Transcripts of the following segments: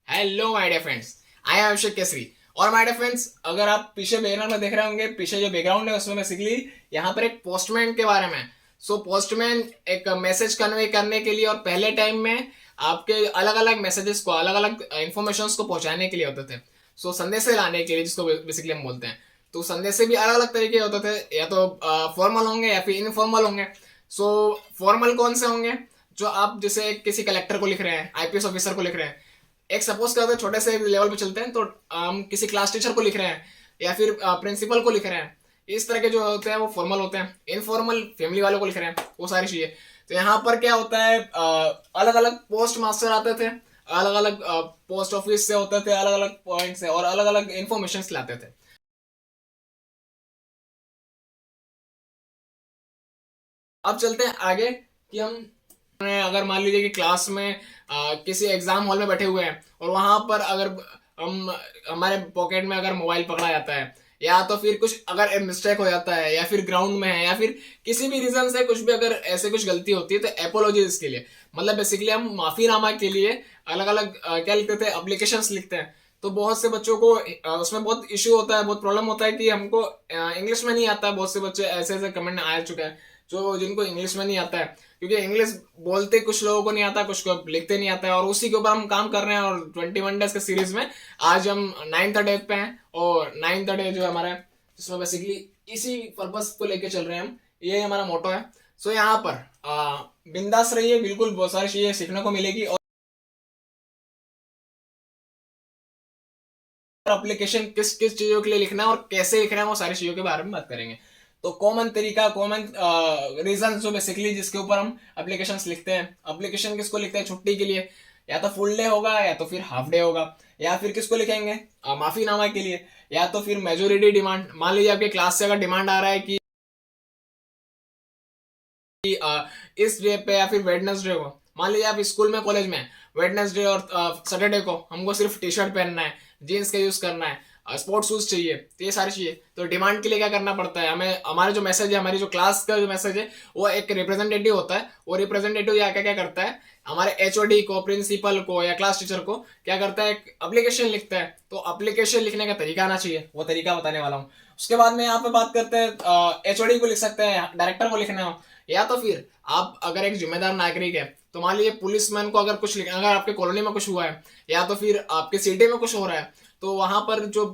Hello my dear friends, I am Abhishek Kesari. और my dear friends, अगर आप पीछे बैकग्राउंड में देख रहे होंगे, पीछे जो बैकग्राउंड है उसमें बेसिकली यहाँ पर एक पोस्टमैन के बारे में। पोस्टमैन एक मैसेज कन्वे करने के लिए और पहले टाइम में आपके अलग अलग मैसेजेस को, अलग अलग इंफॉर्मेशन को पहुंचाने के लिए होते थे। संदेश लाने के लिए, जिसको बेसिकली हम बोलते हैं। तो संदेश भी अलग अलग तरीके होते थे, या तो फॉर्मल होंगे या फिर इनफॉर्मल होंगे। फॉर्मल कौन से होंगे? जो आप जैसे किसी कलेक्टर को लिख रहे हैं, आईपीएस ऑफिसर को लिख रहे हैं। एक सपोज करते हैं, छोटे से लेवल पे चलते हैं, तो हम किसी क्लास टीचर को लिख रहे हैं या फिर प्रिंसिपल को लिख रहे हैं। इस तरह के जो होते हैं वो फॉर्मल होते हैं। इनफॉर्मल फैमिली वालों को लिख रहे हैं, वो सारी चीजें। तो यहाँ पर क्या होता है, अलग अलग पोस्ट मास्टर आते थे, अलग अलग पोस्ट ऑफिस से होते थे, अलग अलग पॉइंट से, और अलग अलग इंफॉर्मेशन लाते थे। अब चलते हैं आगे कि हम अगर मान लीजिए कि क्लास में किसी एग्जाम हॉल में बैठे हुए हैं, और वहां पर अगर हम हमारे पॉकेट में अगर मोबाइल पकड़ा जाता है, या तो फिर कुछ अगर मिस्टेक हो जाता है, या फिर ग्राउंड में है, या फिर किसी भी रीजन से कुछ भी अगर ऐसे कुछ गलती होती है, तो एपोलॉजीज के लिए, मतलब बेसिकली हम माफीनामा के लिए अलग अलग क्या लिखते थे, अप्लीकेशंस लिखते हैं। तो बहुत से बच्चों को उसमें बहुत इश्यू होता है, बहुत प्रॉब्लम होता है कि हमको इंग्लिश में नहीं आता है। बहुत से बच्चे ऐसे ऐसे कमेंट आ चुके हैं जो जिनको इंग्लिश में नहीं आता है, क्योंकि इंग्लिश बोलते कुछ लोगों को नहीं आता, कुछ को लिखते नहीं आता है। और उसी के ऊपर हम काम कर रहे हैं। और 21 डेज के सीरीज में आज हम 9th डे पे हैं, और 9th डे जो है हमारा, जिसमें बेसिकली इसी पर्पस को लेके चल रहे हैं हम। ये हमारा मोटो है। यहाँ पर बिंदास रहिए, बिल्कुल बहुत सारी चीजें सीखने को मिलेगी। और एप्लीकेशन किस किस चीजों के लिए लिखना है और कैसे लिखना है, वो सारी चीजों के बारे में बात करेंगे। तो कॉमन तरीका, कॉमन रीजन जो बेसिकली जिसके ऊपर हम एप्लीकेशंस लिखते हैं। एप्लीकेशन किसको लिखते हैं? छुट्टी के लिए, या तो फुल डे होगा, या तो फिर हाफ डे होगा। या फिर किसको लिखेंगे? माफीनामा के लिए, या तो फिर मेजोरिटी डिमांड। मान लीजिए आपके क्लास से अगर डिमांड आ रहा है कि इस डे पे या फिर वेडनेसडे को, मान लीजिए आप स्कूल में, कॉलेज में, वेडनेसडे और सैटरडे को हमको सिर्फ टी शर्ट पहनना है, जीन्स का यूज करना है, स्पोर्ट्स शूज चाहिए, तो ये सारी चीजें। तो डिमांड के लिए क्या करना पड़ता है हमें? हमारे जो मैसेज है, हमारी जो क्लास का जो मैसेज है, वो एक रिप्रेजेंटेटिव होता है। वो रिप्रेजेंटेटिव क्या क्या क्या करता है, हमारे एचओडी को, प्रिंसिपल को या क्लास टीचर को क्या करता है, एक एप्लीकेशन लिखता है। तो एप्लीकेशन लिखने का तरीका आना चाहिए, वो तरीका बताने वाला हूँ। उसके बाद में यहाँ पे बात करते हैं, एचओडी को लिख सकते हैं, डायरेक्टर को लिखना हो, या तो फिर आप अगर एक जिम्मेदार नागरिक है, तो मान लीजिए पुलिसमैन को अगर कुछ लिखना, अगर आपके कॉलोनी में कुछ हुआ है, या तो फिर आपके सिटी में कुछ हो रहा है, तो वहां पर जो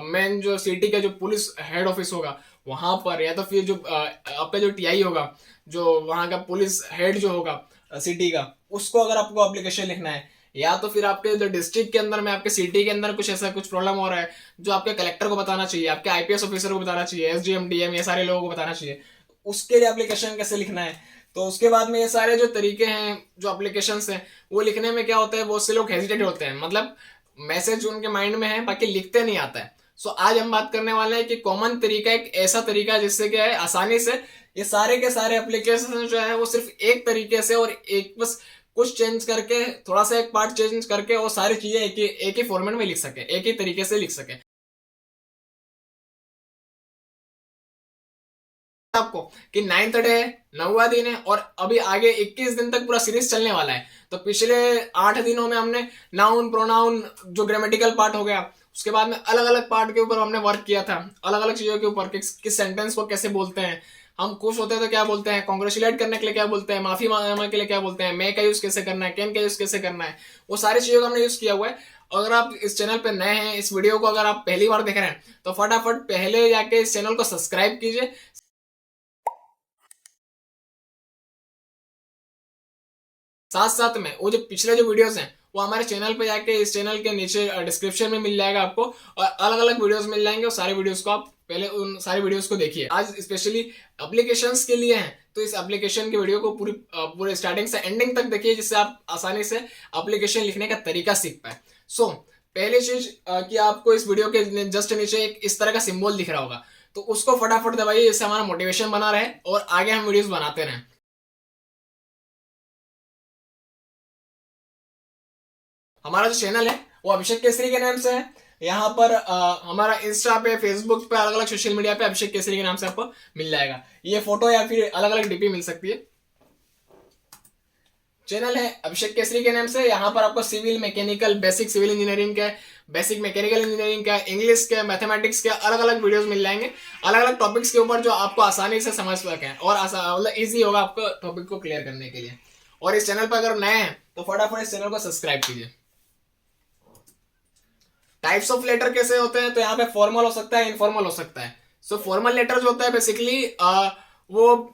मेन जो सिटी का जो पुलिस हेड ऑफिस होगा वहां पर, या तो फिर जो आपका जो टीआई होगा, जो वहां का पुलिस हेड जो होगा सिटी का, उसको अगर आपको एप्लीकेशन लिखना है। या तो फिर आपके जो डिस्ट्रिक्ट के अंदर में, आपके सिटी के अंदर कुछ ऐसा कुछ प्रॉब्लम हो रहा है, जो आपके कलेक्टर को बताना चाहिए, आपके आईपीएस ऑफिसर को बताना चाहिए, एसडीएम डीएम, ये सारे लोगों को बताना चाहिए। उसके लिए एप्लीकेशन कैसे लिखना है। तो उसके बाद में ये सारे जो तरीके हैं, जो एप्लीकेशन हैं, वो लिखने में क्या होता है, बहुत से लोग हेजिटेट होते हैं, मतलब मैसेज उनके माइंड में है, बाकी लिखते नहीं आता है। आज हम बात करने वाले हैं कि कॉमन तरीका, एक ऐसा तरीका जिससे क्या है, आसानी से ये सारे के सारे एप्लीकेशन जो है वो सिर्फ एक तरीके से, और एक बस कुछ चेंज करके, थोड़ा सा एक पार्ट चेंज करके, वो सारी चीजें एक ही फॉर्मेट में लिख सके, एक ही तरीके से लिख सके आपको। कि 9th डे है, 9वां दिन है, और अभी आगे 21 दिन तक पूरा सीरीज चलने वाला है। तो पिछले 8 दिनों में हमने नाउन, प्रोनाउन, जो ग्रामेटिकल पार्ट हो गया, उसके बाद में अलग अलग पार्ट के ऊपर हमने वर्क किया था, अलग अलग चीजों के ऊपर, किस सेंटेंस को कैसे बोलते हैं, हम खुश होते हैं तो क्या बोलते हैं, कॉन्ग्रेचुलेट करने के लिए क्या बोलते हैं, माफी मांगने के लिए क्या बोलते हैं, मे का यूज कैसे करना है, कैन का यूज कैसे करना है, वो सारी चीजों का हमने यूज किया हुआ है। अगर आप इस चैनल पे नए हैं, इस वीडियो को अगर आप पहली बार देख रहे हैं, तो फटाफट पहले जाके इस चैनल को सब्सक्राइब कीजिए। साथ साथ में वो जो पिछले जो वीडियोस हैं, वो हमारे चैनल पे जाके, इस चैनल के नीचे डिस्क्रिप्शन में मिल जाएगा आपको, और अलग अलग वीडियोस मिल जाएंगे। और सारे वीडियोस को आप पहले उन सारे वीडियोस को देखिए। आज स्पेशली एप्लीकेशंस के लिए हैं, तो इस एप्लीकेशन के वीडियो को पूरे स्टार्टिंग से एंडिंग तक देखिए, जिससे आप आसानी से एप्लीकेशन लिखने का तरीका सीख पाए। पहली चीज कि आपको इस वीडियो के जस्ट नीचे एक इस तरह का सिंबल दिख रहा होगा, तो उसको फटाफट दबाइए, जिससे हमारा मोटिवेशन बना रहे और आगे हम वीडियोस बनाते रहें। हमारा जो चैनल है वो अभिषेक केसरी के नाम से है। यहाँ पर हमारा इंस्टा पे, फेसबुक पे, अलग अलग सोशल मीडिया पे अभिषेक केसरी के नाम से आपको मिल जाएगा। ये फोटो या फिर अलग अलग डीपी मिल सकती है। चैनल है अभिषेक केसरी के नाम से। यहाँ पर आपको civil mechanical, basic civil engineering के, बेसिक मैकेनिकल इंजीनियरिंग का, इंग्लिश के, मैथमेटिक्स के अलग अलग वीडियोस मिल जाएंगे, अलग अलग टॉपिक्स के ऊपर, जो आपको आसानी से समझ सकें और मतलब ईजी होगा आपको टॉपिक को क्लियर करने के लिए। और इस चैनल पर अगर नए हैं तो फटाफट इस चैनल को सब्सक्राइब कीजिए। टाइप्स ऑफ लेटर कैसे होते हैं, तो यहाँ पे फॉर्मल हो सकता है, इनफॉर्मल हो सकता है। सो फॉर्मल लेटर जो होता है बेसिकली वो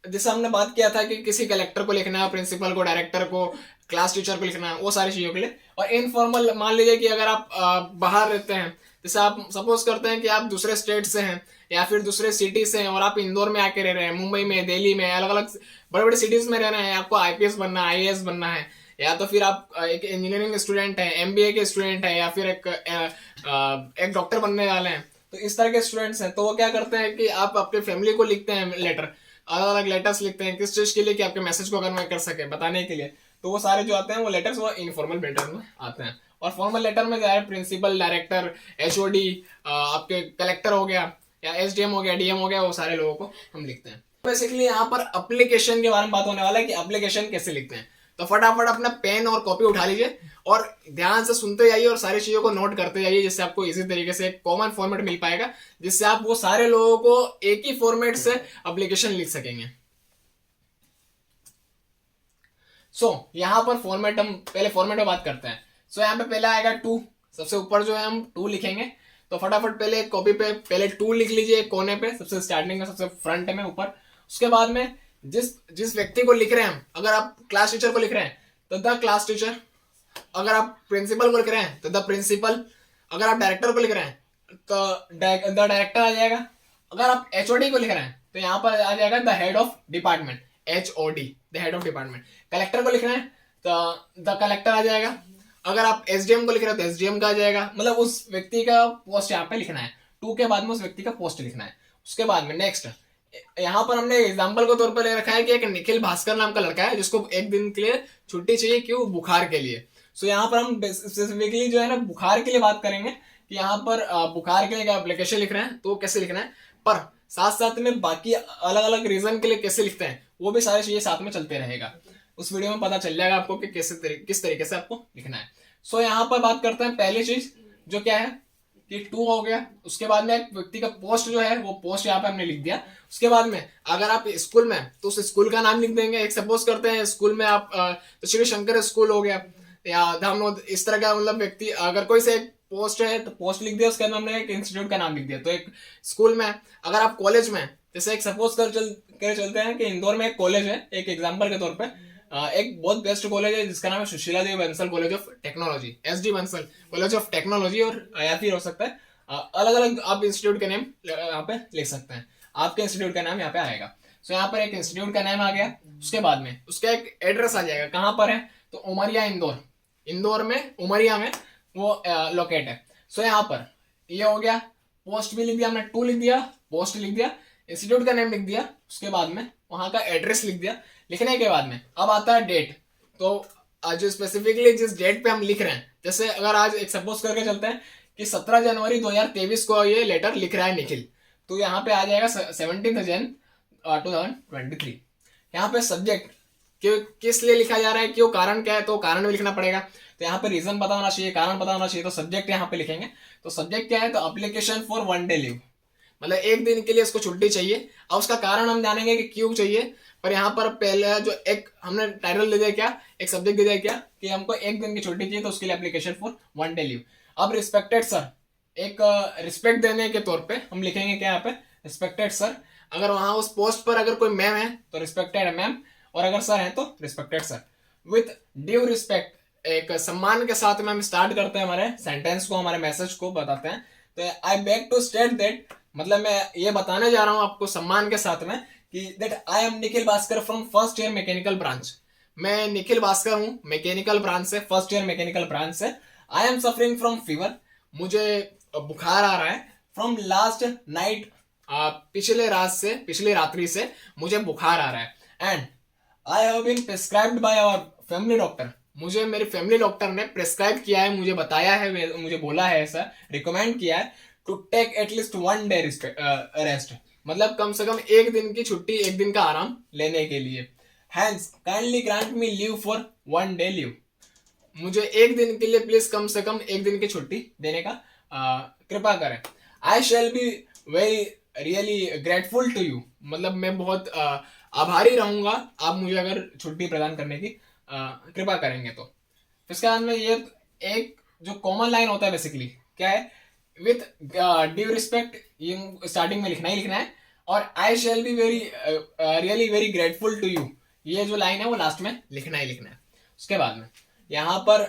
जैसे हमने बात किया था कि किसी कलेक्टर को लिखना है, प्रिंसिपल को, डायरेक्टर को, क्लास टीचर को लिखना है, वो सारी चीजों के लिए। और इनफॉर्मल मान लीजिए कि अगर आप बाहर रहते हैं, जैसे आप सपोज करते हैं कि आप दूसरे स्टेट से हैं या फिर दूसरे सिटी से हैं और आप इंदौर में आके रह रहे हैं, मुंबई में, दिल्ली में, अलग अलग बड़े बड़े सिटीज में रह रहे हैं, आपको आईपीएस बनना है, आईएएस बनना है, या तो फिर आप एक इंजीनियरिंग स्टूडेंट है, एमबीए के स्टूडेंट है, या फिर एक डॉक्टर बनने वाले हैं, तो इस तरह के स्टूडेंट्स हैं, तो वो क्या करते हैं कि आप अपनी फैमिली को लिखते हैं लेटर, अलग अलग लेटर्स लिखते हैं, किस चीज के लिए, कि आपके मैसेज को कन्वे कर सके, बताने के लिए। तो वो सारे जो आते हैं वो लेटर्स वो इनफॉर्मल लेटर में आते हैं। और फॉर्मल लेटर में जाए प्रिंसिपल, डायरेक्टर, एचओडी, आपके कलेक्टर हो गया, या एसडीएम हो गया, डीएम हो गया, वो सारे लोगों को हम लिखते हैं। बेसिकली यहाँ पर एप्लीकेशन के बारे में बात होने वाला है कि एप्लीकेशन कैसे लिखते हैं। तो फटाफट अपना पेन और कॉपी उठा लीजिए और ध्यान से सुनते जाइए और सारी चीजों को नोट करते जाइए, जिससे आपको इसी तरीके से एक कॉमन फॉर्मेट मिल पाएगा, जिससे आप वो सारे लोगों को एक ही फॉर्मेट से एप्लीकेशन लिख सकेंगे। यहाँ पर फॉर्मेट, हम पहले फॉर्मेट में बात करते हैं। यहाँ पे पहले आएगा टू, सबसे ऊपर जो है हम टू लिखेंगे। तो फटाफट पहले कॉपी पे पहले टू लिख लीजिए, एक कोने पे, सबसे स्टार्टिंग में, सबसे फ्रंट में ऊपर। उसके बाद में जिस जिस व्यक्ति को लिख रहे हैं, अगर आप क्लास टीचर को लिख रहे हैं तो द क्लास टीचर, अगर आप प्रिंसिपल को लिख रहे हैं तो द प्रिंसिपल, अगर आप डायरेक्टर को लिख रहे हैं तो द डायरेक्टर आ जाएगा, अगर आप एचओडी को लिख रहे हैं तो यहाँ पर आ जाएगा the head of department, HOD, the head of department. Collector को लिख रहे हैं तो द कलेक्टर आ जाएगा, अगर आप एसडीएम को लिख रहे हो तो एसडीएम का आ जाएगा। मतलब उस व्यक्ति का पोस्ट यहाँ पे लिखना है, टू के बाद में उस व्यक्ति का पोस्ट लिखना है। उसके बाद में नेक्स्ट, यहाँ पर हमने एग्जाम्पल के तौर पर ले रखा है कि एक निखिल भास्कर नाम का लड़का है जिसको एक दिन के लिए छुट्टी चाहिए, क्यों, बुखार के लिए। यहाँ पर हम स्पेसिफिकली जो है ना बुखार के लिए बात करेंगे कि यहाँ पर बुखार के लिए क्या एप्लीकेशन लिख रहे हैं तो कैसे लिखना है, पर साथ साथ में बाकी अलग अलग रीजन के लिए कैसे लिखते हैं वो भी सारी चीजें साथ में चलते रहेगा। उस वीडियो में पता चल जाएगा आपको कि किस तरीके से आपको लिखना है। यहाँ पर बात करते हैं पहली चीज जो क्या है कि टू हो गया। उसके बाद में एक व्यक्ति का पोस्ट जो है वो पोस्ट यहाँ पे हमने लिख दिया। उसके बाद में अगर आप स्कूल में तो उस स्कूल का नाम लिख देंगे। एक सपोज करते हैं स्कूल में आप तो श्री शंकर स्कूल हो गया या धामनोद, इस तरह का मतलब व्यक्ति अगर कोई से पोस्ट है तो पोस्ट लिख दिया, उसके अंदर हमने एक इंस्टीट्यूट का नाम लिख दिया। तो एक स्कूल में, अगर आप कॉलेज में, जैसे एक सपोज कर चलते हैं कि इंदौर में एक कॉलेज है, एक एग्जाम्पल के तौर पर एक बहुत बेस्ट कॉलेज है जिसका नाम है Sushila Devi Bansal college of technology, SD Bansal college of technology, और या फिर हो सकता है अलग अलग आप इंस्टीट्यूट के नेम यहाँ पे लिख सकते हैं, आपके इंस्टीट्यूट का नाम यहाँ पे आएगा। यहाँ पर एक इंस्टीट्यूट का नाम आ गया। उसके बाद में उसका एक एड्रेस आ जाएगा, कहाँ पर है तो उमरिया, इंदौर में उमरिया में वो लोकेट है। यहाँ पर ये हो गया, पोस्ट भी लिख दिया हमने, टू लिख दिया, पोस्ट लिख दिया, इंस्टीट्यूट का नेम लिख दिया, उसके बाद में वहां का एड्रेस लिख दिया। लिखने के बाद में अब आता है डेट। तो जो स्पेसिफिकली जिस डेट पे हम लिख रहे हैं, जैसे अगर आज एक सपोज करके चलते हैं कि 17 जनवरी 2023 को ये लेटर लिख रहा है निखिल, तो यहाँ पे आ जाएगा 17 जन 2023। यहाँ पे सब्जेक्ट किस लिए लिखा जा रहा है, क्यों, कारण क्या है, तो कारण भी लिखना पड़ेगा। तो यहाँ पे रीजन पता होना चाहिए, कारण पता होना चाहिए, तो सब्जेक्ट यहाँ पे लिखेंगे। तो सब्जेक्ट क्या है तो एप्लीकेशन फॉर 1 डे लीव, मतलब एक दिन के लिए इसको छुट्टी चाहिए। अब उसका कारण हम जानेंगे कि क्यों चाहिए, पर यहाँ पर पहले जो एक हमने टाइटल दे दिया, क्या एक सब्जेक्ट दे दिया, क्या कि हमको एक दिन की छुट्टी चाहिए, तो उसके लिए एप्लीकेशन फॉर 1 डे लीव। अब रिस्पेक्टेड सर, एक रिस्पेक्ट देने के तौर पे हम लिखेंगे क्या यहाँ पे रिस्पेक्टेड सर। अगर वहां उस पोस्ट पर अगर कोई मैम है तो रिस्पेक्टेड मैम, और अगर सर है तो respected sir. With due respect, एक सम्मान के साथ में हम स्टार्ट करते हैं हमारे सेंटेंस को, हमारे मैसेज को बताते हैं। तो I beg to state that, मतलब मैं ये बताने जा रहा हूं आपको सम्मान के साथ में कि that I am Nikhil Bhaskar from first year mechanical branch. मैं निखिल भास्कर हूं मैकेनिकल ब्रांच से, फर्स्ट ईयर मैकेनिकल ब्रांच से। I am suffering from fever, मुझे बुखार आ रहा है। फ्रॉम लास्ट नाइट, पिछले रात्रि से मुझे बुखार आ रहा है। And I have been prescribed by our family doctor, मुझे मेरे फैमिली डॉक्टर ने प्रिस्क्राइब किया है, मुझे बताया है, मुझे बोला है, ऐसा रिकमेंड किया है to take at least 1 day rest, मतलब कम से कम एक दिन की छुट्टी, एक दिन का आराम लेने के लिए। Hence kindly grant me leave for 1 day leave. मुझे एक दिन के लिए प्लीज कम से कम एक दिन की छुट्टी देने का कृपा करें। I shall be very really grateful to you, मतलब मैं बहुत आभारी रहूंगा आप मुझे अगर छुट्टी प्रदान करने की कृपा करेंगे तो। इसके बाद में ये एक जो कॉमन लाइन होता है बेसिकली क्या है, विथ ड्यू रिस्पेक्ट ये स्टार्टिंग में लिखना ही लिखना है, और I shall be very really very grateful to you, ये जो लाइन है वो लास्ट में लिखना ही लिखना है। उसके बाद में यहाँ पर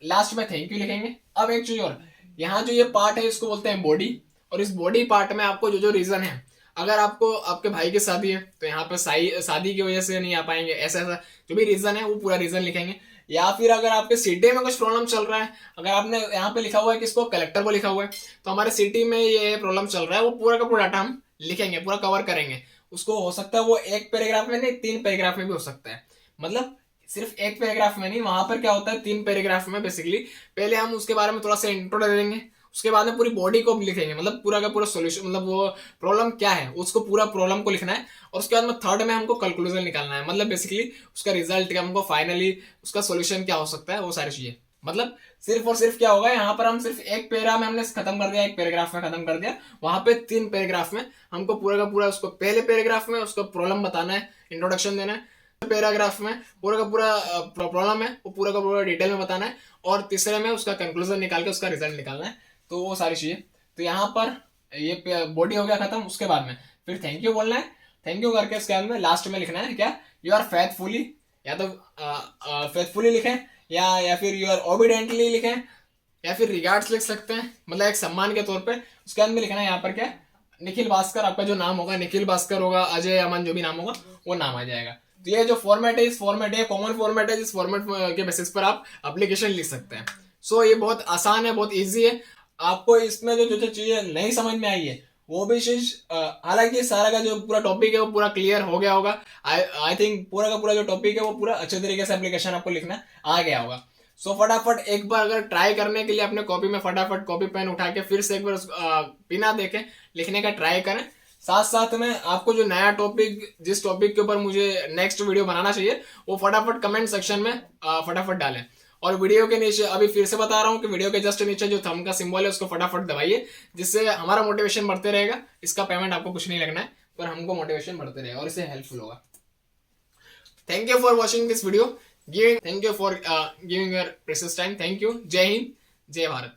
लास्ट में थैंक यू लिखेंगे। अब एक चीज और, यहाँ जो ये पार्ट है इसको बोलते हैं बॉडी, और इस बॉडी पार्ट में आपको जो जो रीजन है, अगर आपको आपके भाई की शादी है तो यहाँ पे शादी की वजह से नहीं आ पाएंगे, ऐसा ऐसा जो भी रीजन है वो पूरा रीजन लिखेंगे। या फिर अगर आपके सिटी में कुछ प्रॉब्लम चल रहा है, अगर आपने यहाँ पे लिखा हुआ है कि इसको कलेक्टर को लिखा हुआ है, तो हमारे सिटी में ये प्रॉब्लम चल रहा है, वो पूरा का पूरा डाटा हम लिखेंगे, पूरा कवर करेंगे उसको। हो सकता है वो एक पैराग्राफ में नहीं 3 पैराग्राफ में भी हो सकता है, मतलब सिर्फ एक पैराग्राफ में नहीं, वहां पर क्या होता है 3 पैराग्राफ में बेसिकली पहले हम उसके बारे में थोड़ा सा इंट्रो दे देंगे, उसके बाद में पूरी बॉडी को लिखेंगे, मतलब पूरा का पूरा सोल्यूशन, मतलब वो प्रॉब्लम क्या है उसको पूरा प्रॉब्लम को लिखना है, और उसके बाद में थर्ड में हमको कंक्लूजन निकालना है, मतलब बेसिकली उसका रिजल्ट क्या, हमको फाइनली उसका सोल्यूशन क्या हो सकता है, वो सारी चीजें। मतलब सिर्फ और सिर्फ क्या होगा, यहाँ पर हम सिर्फ एक पैरा में हमने खत्म कर दिया, एक पैराग्राफ में खत्म कर दिया, वहां पे 3 पैराग्राफ में हमको पूरा का पूरा उसको पहले पैराग्राफ में उसको प्रॉब्लम बताना है, इंट्रोडक्शन देना है, पैराग्राफ में पूरा का पूरा प्रॉब्लम है वो पूरा का पूरा डिटेल में बताना है, और तीसरे में उसका कंक्लूजन निकाल के उसका रिजल्ट निकालना है। तो वो सारी चीजें, तो यहाँ पर ये बॉडी हो गया खत्म। उसके बाद में फिर थैंक यू बोलना है, थैंक यू करके उसके बाद में लास्ट में लिखना है क्या, यू आर फेथफुली, या तो फेथफुली लिखें या फिर यू आर ओबिडेंटली लिखें, या फिर रिगार्ड्स लिख सकते हैं, मतलब एक सम्मान के तौर पे। उसके बाद में लिखना है यहाँ पर क्या, निखिल भास्कर, आपका जो नाम होगा निखिल भास्कर होगा, अजय अमन जो भी नाम होगा वो नाम आ जाएगा। तो ये जो फॉर्मेट है, इस फॉर्मेट है कॉमन फॉर्मेट है, जिस फॉर्मेट के बेसिस पर आप एप्लीकेशन लिख सकते हैं। सो ये बहुत आसान है, बहुत इजी है। आपको इसमें जो जो चीजें नहीं समझ में आई है वो भी चीज, हालांकि सारा का जो पूरा टॉपिक है वो पूरा क्लियर हो गया होगा। आई थिंक पूरा का पूरा जो टॉपिक है वो पूरा अच्छे तरीके से एप्लीकेशन आपको लिखना आ गया होगा। सो फटाफट एक बार अगर ट्राई करने के लिए अपने कॉपी में फटाफट कॉपी पेन उठा के फिर से एक बार बिना देखे लिखने का ट्राई करें। साथ साथ में आपको जो नया टॉपिक, जिस टॉपिक के ऊपर मुझे नेक्स्ट वीडियो बनाना चाहिए, वो फटाफट कमेंट सेक्शन में फटाफट डालें। और वीडियो के नीचे अभी फिर से बता रहा हूँ कि वीडियो के जस्ट नीचे जो थंब का सिंबल है उसको फटाफट दबाइए, जिससे हमारा मोटिवेशन बढ़ते रहेगा। इसका पेमेंट आपको कुछ नहीं लगना है, पर हमको मोटिवेशन बढ़ते रहेगा और इससे हेल्पफुल होगा। Thank you for watching this video, thank you for giving your precious time. Thank you. जय हिंद, जय भारत।